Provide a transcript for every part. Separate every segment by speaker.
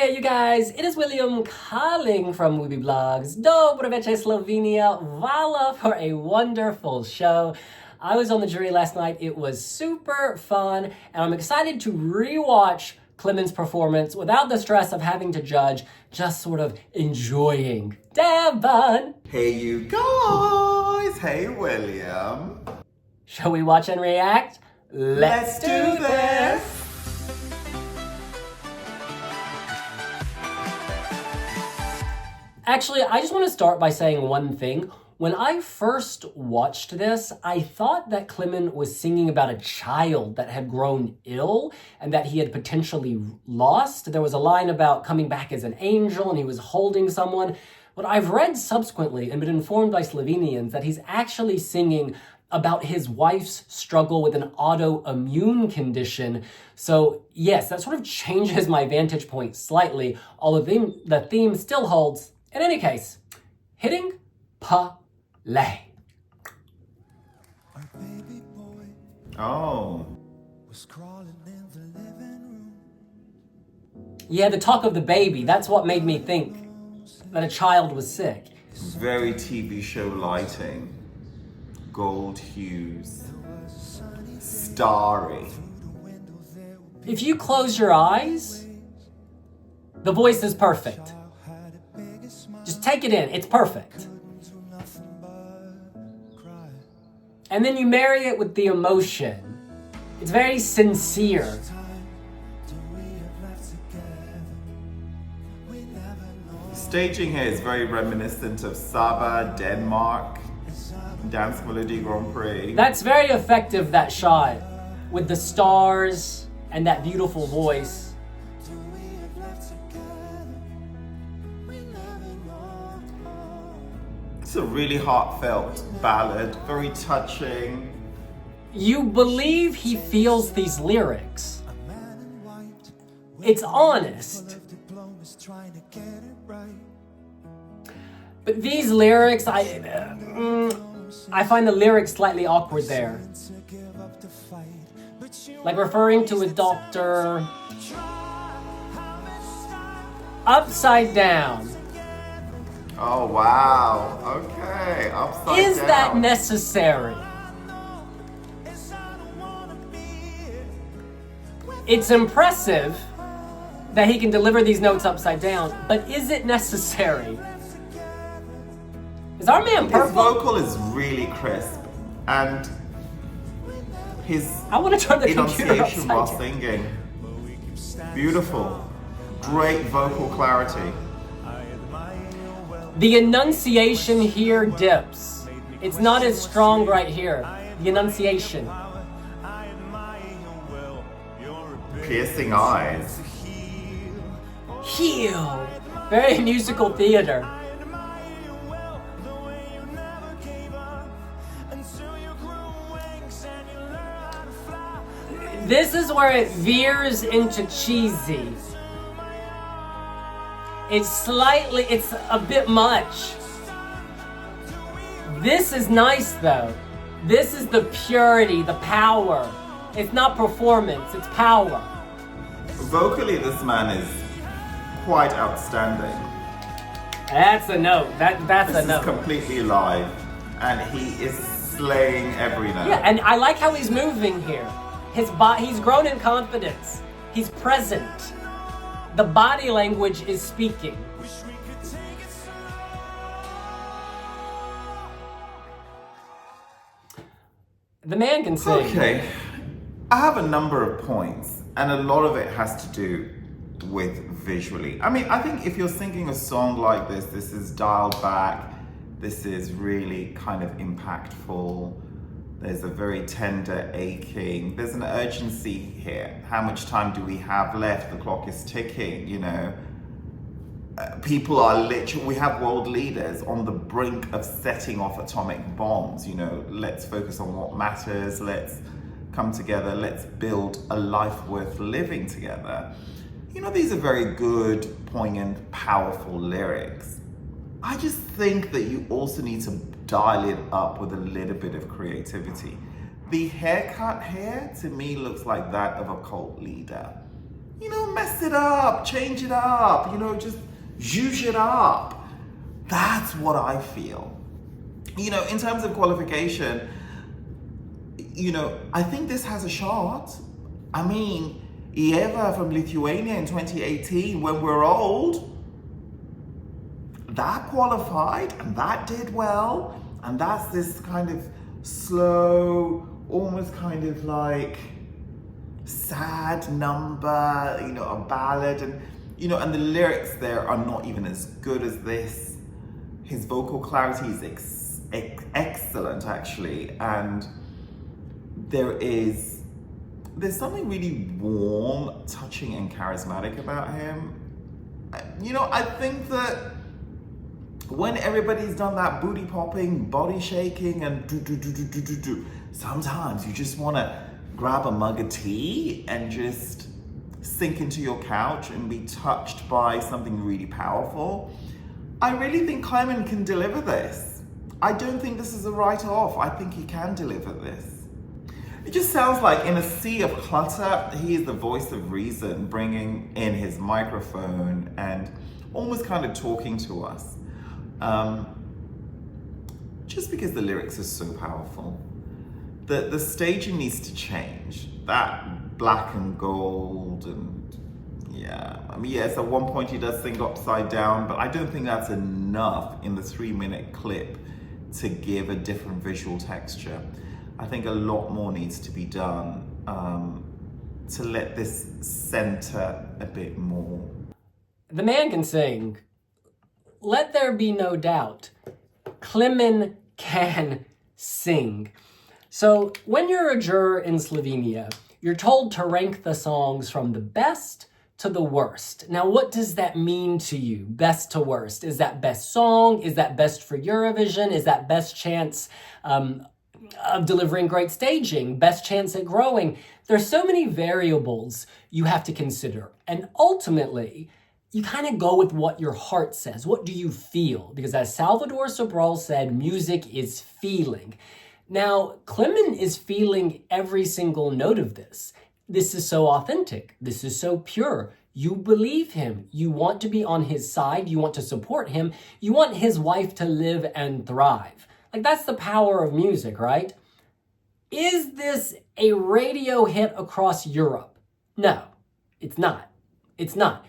Speaker 1: Hey you guys, it is William calling from wiwibloggs. Dobro večer Slovenia, hvala for a wonderful show. I was on the jury last night, it was super fun, and I'm excited to rewatch Klemen's performance without the stress of having to judge, just sort of enjoying. Devon!
Speaker 2: Hey you guys! Hey William!
Speaker 1: Shall we watch and react? Let's do this! Actually, I just want to start by saying one thing. When I first watched this, I thought that Klemen was singing about a child that had grown ill and that he had potentially lost. There was a line about coming back as an angel and he was holding someone. But I've read subsequently and been informed by Slovenians that he's actually singing about his wife's struggle with an autoimmune condition. So yes, that sort of changes my vantage point slightly, although the theme still holds. In any case, hitting play.
Speaker 2: Oh.
Speaker 1: Yeah, the talk of the baby, that's what made me think that a child was sick.
Speaker 2: Very TV show lighting. Gold hues. Starry.
Speaker 1: If you close your eyes, the voice is perfect. Just take it in, it's perfect. And then you marry it with the emotion. It's very sincere.
Speaker 2: The staging here is very reminiscent of Saba, Denmark, Dance Melody Grand Prix.
Speaker 1: That's very effective, that shot, with the stars and that beautiful voice.
Speaker 2: It's a really heartfelt ballad, very touching.
Speaker 1: You believe he feels these lyrics. It's honest. But these lyrics, I find the lyrics slightly awkward there. Like referring to a doctor upside down.
Speaker 2: Oh wow, okay, upside down.
Speaker 1: Is that necessary? It's impressive that he can deliver these notes upside down, but is it necessary? Is our man purple?
Speaker 2: His vocal is really crisp, and his
Speaker 1: I want to turn the computer
Speaker 2: enunciation while
Speaker 1: upside down.
Speaker 2: singing. Beautiful. Great vocal clarity.
Speaker 1: The enunciation here dips. It's not as strong right here. The enunciation.
Speaker 2: Piercing eyes.
Speaker 1: Heal. Very musical theater. This is where it veers into cheesy. It's a bit much. This is nice though. This is the purity, the power. It's not performance, it's power.
Speaker 2: Vocally, this man is quite outstanding.
Speaker 1: That's a note. That's a note.
Speaker 2: This is completely live, and he is slaying every note.
Speaker 1: Yeah, and I like how he's moving here. He's grown in confidence. He's present. The body language is speaking. The man can sing.
Speaker 2: Okay, I have a number of points, and a lot of it has to do with visually. I mean, I think if you're singing a song like this is dialed back, this is really kind of impactful. There's a very tender aching. There's an urgency here. How much time do we have left? The clock is ticking, you know. People are literally, we have world leaders on the brink of setting off atomic bombs, you know. Let's focus on what matters. Let's come together. Let's build a life worth living together. You know, these are very good, poignant, powerful lyrics. I just think that you also need to dial it up with a little bit of creativity. The haircut here, to me, looks like that of a cult leader. mess it up, change it up, just zhuzh it up. That's what I feel. In terms of qualification, I think this has a shot. I mean, EMA from Lithuania in 2018, when we're old, that qualified and that did well. And that's this kind of slow, almost kind of like sad number, a ballad. And the lyrics there are not even as good as this. His vocal clarity is excellent, actually. And there's something really warm, touching, and charismatic about him. I think that when everybody's done that booty popping, body shaking, and do, sometimes you just want to grab a mug of tea and just sink into your couch and be touched by something really powerful. I really think Klemen can deliver this. I don't think this is a write-off. I think he can deliver this. It just sounds like in a sea of clutter, he is the voice of reason, bringing in his microphone and almost kind of talking to us. Just because the lyrics are so powerful. The staging needs to change. That black and gold and yes, at one point he does sing upside down, but I don't think that's enough in the 3-minute clip to give a different visual texture. I think a lot more needs to be done to let this center a bit more.
Speaker 1: The man can sing. Let there be no doubt. Klemen can sing. So when you're a juror in Slovenia, you're told to rank the songs from the best to the worst. Now, what does that mean to you? Best to worst. Is that best song? Is that best for Eurovision? Is that best chance of delivering great staging? Best chance at growing? There's so many variables you have to consider. And ultimately, you kind of go with what your heart says. What do you feel? Because as Salvador Sobral said, music is feeling. Now, Klemen is feeling every single note of this. This is so authentic. This is so pure. You believe him. You want to be on his side. You want to support him. You want his wife to live and thrive. Like, that's the power of music, right? Is this a radio hit across Europe? No, it's not. It's not.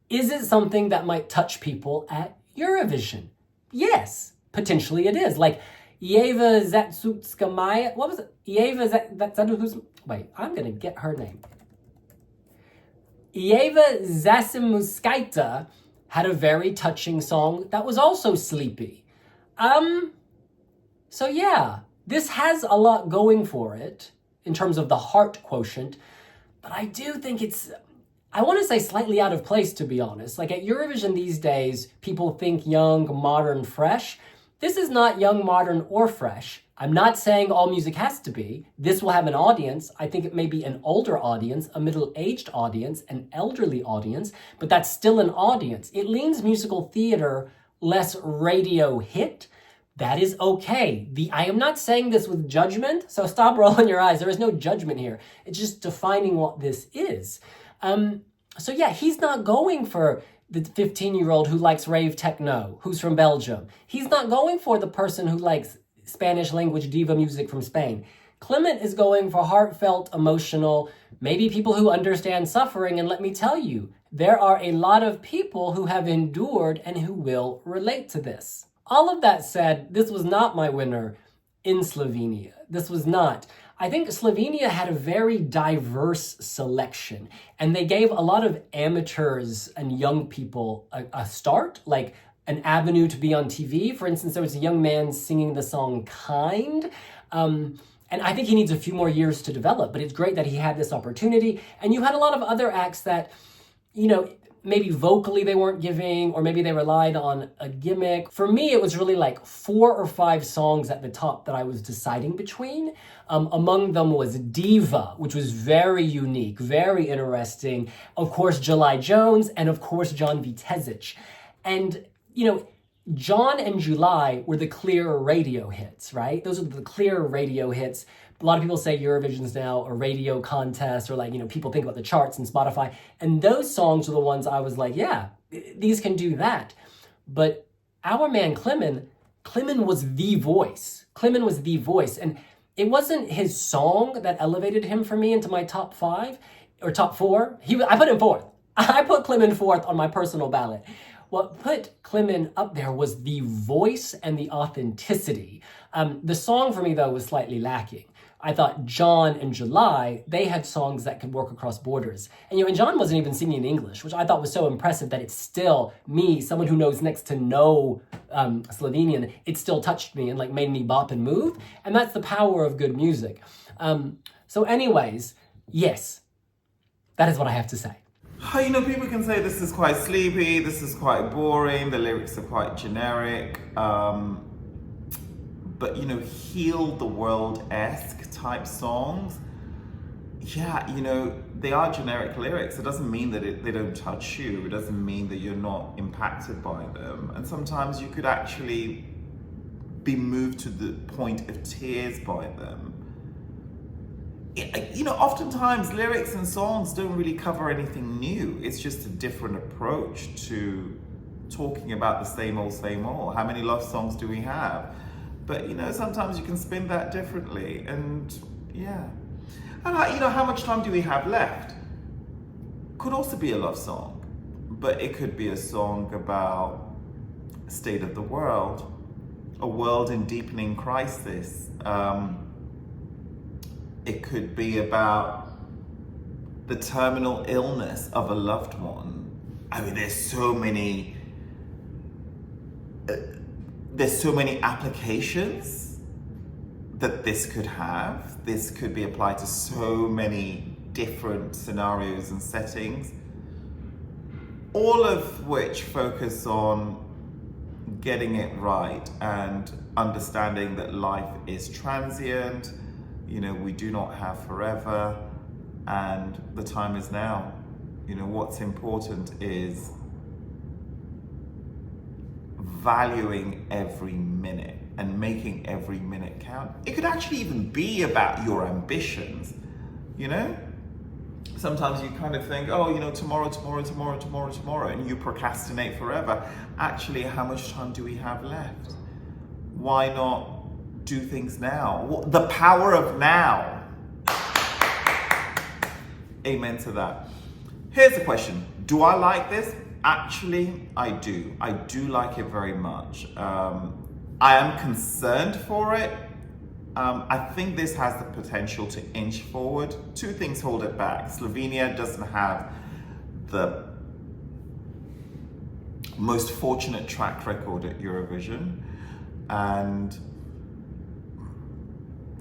Speaker 1: Is it something that might touch people at Eurovision? Yes, potentially it is. Like, Ewa Zatsutskamaya, what was it? Ewa Zatsutskamaya, wait, I'm going to get her name. Ewa Zasimuskaita had a very touching song that was also sleepy. So yeah, this has a lot going for it in terms of the heart quotient, but I do think it's, I want to say slightly out of place, to be honest. Like, at Eurovision these days, people think young, modern, fresh. This is not young, modern, or fresh. I'm not saying all music has to be. This will have an audience. I think it may be an older audience, a middle-aged audience, an elderly audience, but that's still an audience. It leans musical theater, less radio hit. That is okay. I am not saying this with judgment, so stop rolling your eyes. There is no judgment here. It's just defining what this is. So yeah, he's not going for the 15-year-old who likes rave techno, who's from Belgium. He's not going for the person who likes Spanish language diva music from Spain. Klemen is going for heartfelt, emotional, maybe people who understand suffering. And let me tell you, there are a lot of people who have endured and who will relate to this. All of that said, this was not my winner in Slovenia. This was not. I think Slovenia had a very diverse selection, and they gave a lot of amateurs and young people a start, like an avenue to be on TV. For instance, there was a young man singing the song Kind, and I think he needs a few more years to develop, but it's great that he had this opportunity. And you had a lot of other acts that, maybe vocally they weren't giving, or maybe they relied on a gimmick. For me, it was really like 4 or 5 songs at the top that I was deciding between. Among them was Diva, which was very unique, very interesting. Of course, July Jones, and of course, John Vitezic. And, John and July were the clear radio hits, right? Those are the clear radio hits. A lot of people say Eurovision's now a radio contest, or like, people think about the charts and Spotify. And those songs are the ones I was like, yeah, these can do that. But our man Klemen was the voice. Klemen was the voice. And it wasn't his song that elevated him for me into my top 5 or top 4. I put him 4th. I put Klemen 4th on my personal ballot. What put Klemen up there was the voice and the authenticity. The song for me, though, was slightly lacking. I thought John and July, they had songs that could work across borders. And John wasn't even singing in English, which I thought was so impressive that it's still me, someone who knows next to no Slovenian, it still touched me and like made me bop and move. And that's the power of good music. So anyways, yes, that is what I have to say.
Speaker 2: People can say this is quite sleepy, this is quite boring, the lyrics are quite generic. But heal the world-esque type songs, they are generic lyrics. It doesn't mean that they don't touch you. It doesn't mean that you're not impacted by them. And sometimes you could actually be moved to the point of tears by them. Oftentimes lyrics and songs don't really cover anything new. It's just a different approach to talking about the same old, same old. How many love songs do we have? But sometimes you can spin that differently, and yeah. And how much time do we have left? Could also be a love song, but it could be a song about state of the world, a world in deepening crisis. It could be about the terminal illness of a loved one. There's so many applications that this could have. This could be applied to so many different scenarios and settings, all of which focus on getting it right and understanding that life is transient. We do not have forever, and the time is now. What's important is valuing every minute and making every minute count. It could actually even be about your ambitions. Sometimes you kind of think, tomorrow, and you procrastinate forever. Actually, how much time do we have left? Why not do things now? The power of now. Amen to that. Here's the question. Do I like this? Actually, I do. I do like it very much. I am concerned for it. I think this has the potential to inch forward. Two things hold it back. Slovenia doesn't have the most fortunate track record at Eurovision, and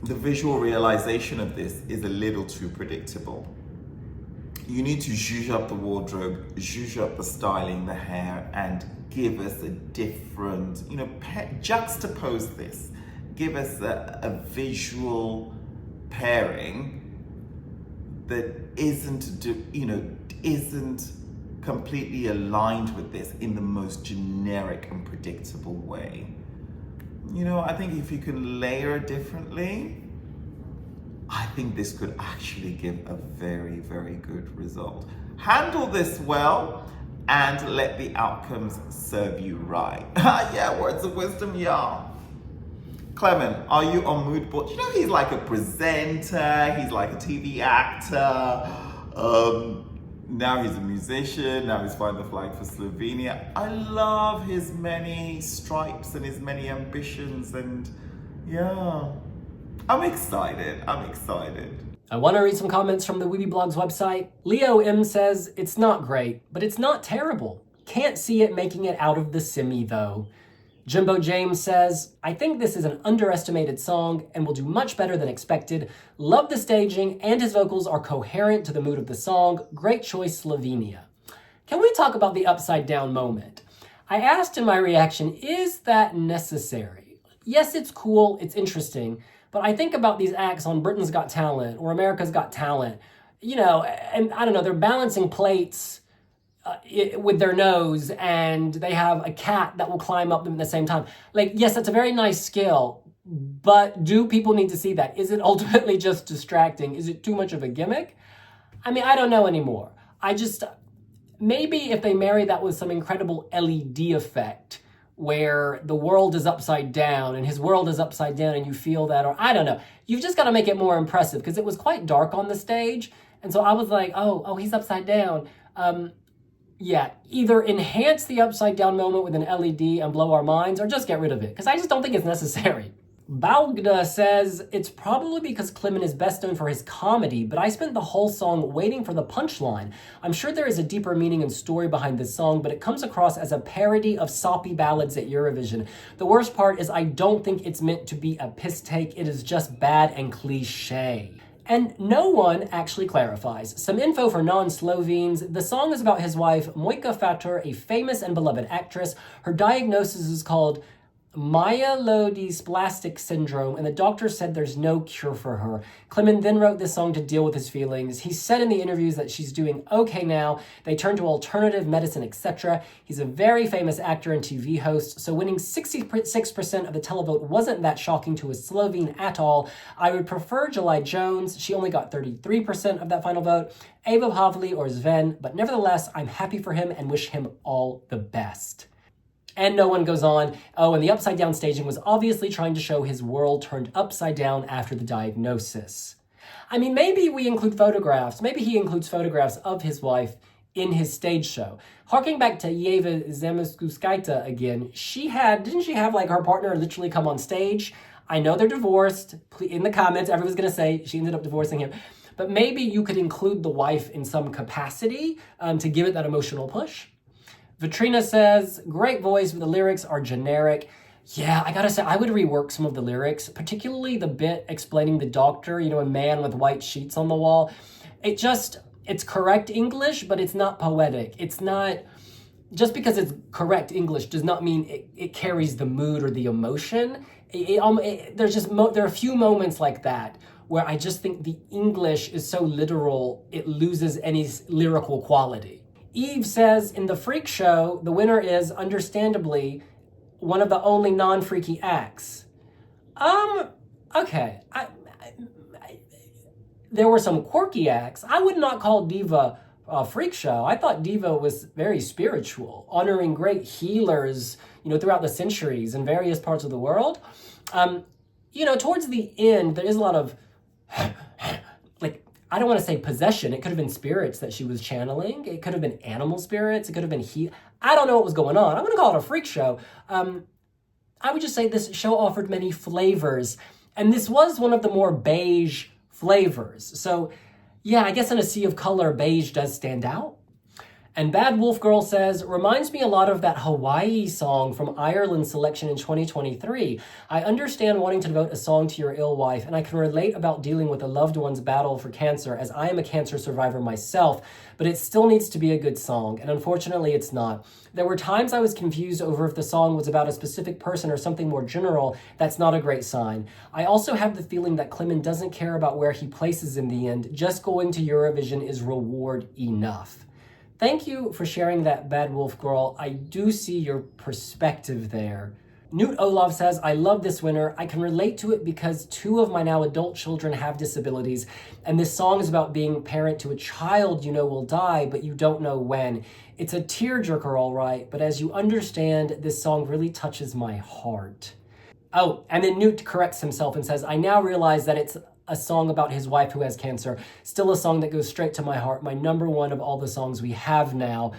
Speaker 2: the visual realization of this is a little too predictable. You need to zhuzh up the wardrobe, zhuzh up the styling, the hair, and give us a different, juxtapose this. Give us a visual pairing that isn't completely aligned with this in the most generic and predictable way. I think if you can layer differently, I think this could actually give a very, very good result. Handle this well and let the outcomes serve you right. Yeah, words of wisdom, yeah. Klemen, are you on mood board? He's like a presenter, he's like a TV actor. Now he's a musician, now he's flying the flag for Slovenia. I love his many stripes and his many ambitions, and yeah, I'm excited.
Speaker 1: I want to read some comments from the wiwibloggs website. Leo M says, it's not great, but it's not terrible. Can't see it making it out of the semi though. Jimbo James says, I think this is an underestimated song and will do much better than expected. Love the staging and his vocals are coherent to the mood of the song. Great choice, Slovenia. Can we talk about the upside down moment? I asked in my reaction, is that necessary? Yes, it's cool, it's interesting, but I think about these acts on Britain's Got Talent or America's Got Talent, and I don't know, they're balancing plates with their nose, and they have a cat that will climb up them at the same time. Like, yes, that's a very nice skill, But do people need to see that? Is it ultimately just distracting? Is it too much of a gimmick? I mean, I don't know anymore. Maybe if they marry that with some incredible LED effect where the world is upside down and his world is upside down and you feel that, or I don't know. You've just got to make it more impressive because it was quite dark on the stage. And so I was like, oh, he's upside down. Yeah, either enhance the upside down moment with an LED and blow our minds or just get rid of it because I just don't think it's necessary. Balgda says, it's probably because Klemen is best known for his comedy, but I spent the whole song waiting for the punchline. I'm sure there is a deeper meaning and story behind this song, but it comes across as a parody of soppy ballads at Eurovision. The worst part is I don't think it's meant to be a piss take. It is just bad and cliche. And no one actually clarifies. Some info for non-Slovenes. The song is about his wife, Mojca Fatur, a famous and beloved actress. Her diagnosis is called myelodysplastic syndrome, and the doctor said there's no cure for her. Klemen then wrote this song to deal with his feelings. He said in the interviews that she's doing okay now. They turned to alternative medicine, etc. He's a very famous actor and TV host, so winning 66% of the televote wasn't that shocking to a Slovene at all. I would prefer July Jones. She only got 33% of that final vote. Eva Havli or Sven, but nevertheless, I'm happy for him and wish him all the best. And no one goes on, oh, and the upside down staging was obviously trying to show his world turned upside down after the diagnosis. I mean, maybe we include photographs. Maybe he includes photographs of his wife in his stage show. Harking back to Yeva Zemeskuskaita again, didn't she have like her partner literally come on stage? I know they're divorced. In the comments, everyone's going to say she ended up divorcing him. But maybe you could include the wife in some capacity to give it that emotional push. Vitrina says, great voice, but the lyrics are generic. Yeah, I gotta say, I would rework some of the lyrics, particularly the bit explaining the doctor, a man with white sheets on the wall. It's correct English, but it's not poetic. It's not, just because it's correct English does not mean it carries the mood or the emotion. There are a few moments like that where I just think the English is so literal, it loses any lyrical quality. Eve says, in the freak show, the winner is, understandably, one of the only non-freaky acts. Okay. There were some quirky acts. I would not call Diva a freak show. I thought Diva was very spiritual, honoring great healers, throughout the centuries in various parts of the world. Towards the end, there is a lot of, I don't want to say possession. It could have been spirits that she was channeling. It could have been animal spirits. It could have been I don't know what was going on. I'm going to call it a freak show. I would just say this show offered many flavors, and this was one of the more beige flavors. So, yeah, I guess in a sea of color, beige does stand out. And Bad Wolf Girl says, reminds me a lot of that Hawaii song from Ireland's selection in 2023. I understand wanting to devote a song to your ill wife, and I can relate about dealing with a loved one's battle for cancer, as I am a cancer survivor myself, but it still needs to be a good song, and unfortunately it's not. There were times I was confused over if the song was about a specific person or something more general. That's not a great sign. I also have the feeling that Klemen doesn't care about where he places in the end. Just going to Eurovision is reward enough. Thank you for sharing that, Bad Wolf Girl. I do see your perspective there. Newt Olaf says, I love this winner. I can relate to it because 2 of my now adult children have disabilities, and this song is about being parent to a child will die, but you don't know when. It's a tearjerker, all right, but as you understand, this song really touches my heart. Oh, and then Newt corrects himself and says, I now realize that it's a song about his wife who has cancer. Still a song that goes straight to my heart. My number 1 of all the songs we have now.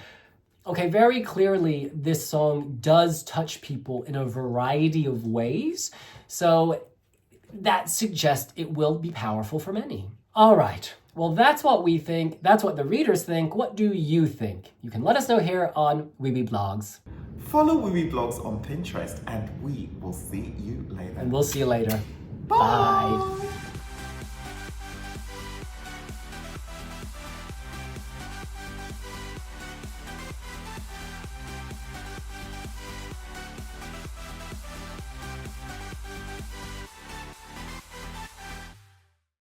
Speaker 1: Okay, very clearly, this song does touch people in a variety of ways. So that suggests it will be powerful for many. All right. Well, that's what we think. That's what the readers think. What do you think? You can let us know here on wiwibloggs.
Speaker 2: Follow wiwibloggs on Pinterest, and we will see you later.
Speaker 1: And we'll see you later.
Speaker 2: Bye.
Speaker 1: Bye.